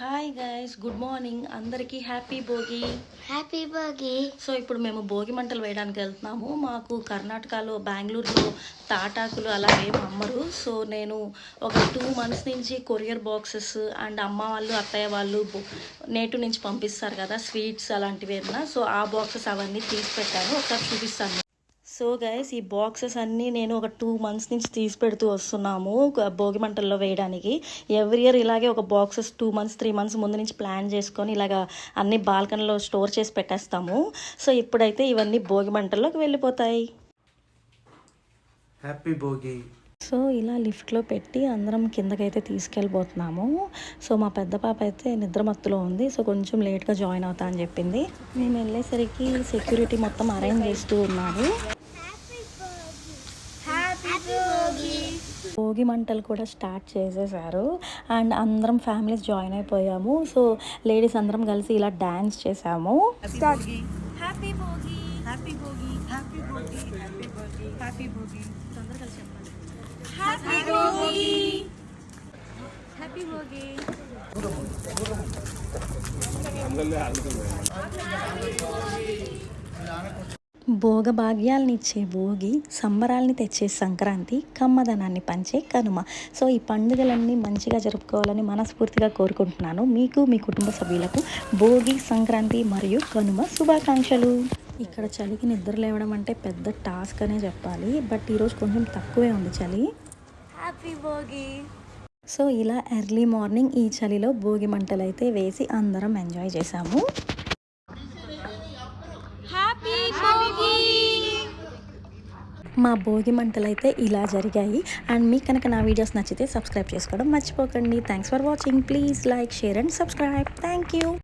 Hi guys, good morning అందరికీ. Happy Bhogi. Happy Bhogi. So ఇప్పుడు మేము భోగి మంటలు వేయడానికి వెళ్తున్నాము. మాకు కర్ణాటకలో బెంగళూరులో తాటాకులు అలా ఏమి అమ్మరు. సో నేను ఒక 2 months నుంచి కొరియర్ బాక్సెస్ అండ్ అమ్మ వాళ్ళు అత్తయ్య వాళ్ళు నేటు నుంచి పంపిస్తారు కదా స్వీట్స్ అలాంటివి ఏమన్నా. సో ఆ బాక్సెస్ అవన్నీ తీసి పెట్టాను, ఒకసారి చూపిస్తాను. సో గైస్, ఈ బాక్సెస్ అన్నీ నేను ఒక 2 months నుంచి తీసి పెడుతూ వస్తున్నాము భోగి మంటల్లో వేయడానికి. ఎవ్రీ ఇయర్ ఇలాగే ఒక బాక్సెస్ 2 months 3 months ముందు నుంచి ప్లాన్ చేసుకొని ఇలాగ అన్ని బాల్కనీలో స్టోర్ చేసి పెట్టేస్తాము. సో ఇప్పుడైతే ఇవన్నీ భోగి మంటల్లోకి వెళ్ళిపోతాయి. హ్యాపీ భోగి. సో ఇలా లిఫ్ట్లో పెట్టి అందరం కిందకైతే తీసుకెళ్ళిపోతున్నాము. సో మా పెద్ద పాప అయితే నిద్రమత్తులో ఉంది. సో కొంచెం లేట్గా జాయిన్ అవుతా అని చెప్పింది. మేము వెళ్ళేసరికి సెక్యూరిటీ మొత్తం అరేంజ్ చేస్తూ ఉన్నాడు. భోగి మంటలు కూడా స్టార్ట్ చేసేసారు అండ్ అందరం ఫ్యామిలీస్ జాయిన్ అయిపోయాము. సో లేడీస్ అందరం కలిసి ఇలా డ్యాన్స్ చేసాము. Happy Bhogi, happy Bhogi, happy Bhogi, happy Bhogi, happy Bhogi. అందరూ కలిసి చెప్పండి. Happy Bhogi, happy Bhogi. భోగభాగ్యాలనిచ్చే భోగి, సంబరాల్ని తెచ్చే సంక్రాంతి, కమ్మదనాన్ని పంచే కనుమ. సో ఈ పండుగలన్నీ మంచిగా జరుపుకోవాలని మనస్ఫూర్తిగా కోరుకుంటున్నాను. మీకు మీ కుటుంబ సభ్యులకు భోగి, సంక్రాంతి మరియు కనుమ శుభాకాంక్షలు. ఇక్కడ చలికి నిద్ర లేవడం అంటే పెద్ద టాస్క్ అనే చెప్పాలి. బట్ ఈరోజు కొంచెం తక్కువే ఉంది చలి. హ్యాపీ భోగి. సో ఇలా ఎర్లీ మార్నింగ్ ఈ చలిలో భోగి మంటలు అయితే వేసి అందరం ఎంజాయ్ చేసాము. మా భోగి మంటలు అయితే ఇలా జరిగాయి. అండ్ మీకు కనుక నా వీడియోస్ నచ్చితే సబ్స్క్రైబ్ చేసుకోవడం మర్చిపోకండి. Thanks for watching. Please like, share and subscribe. Thank you.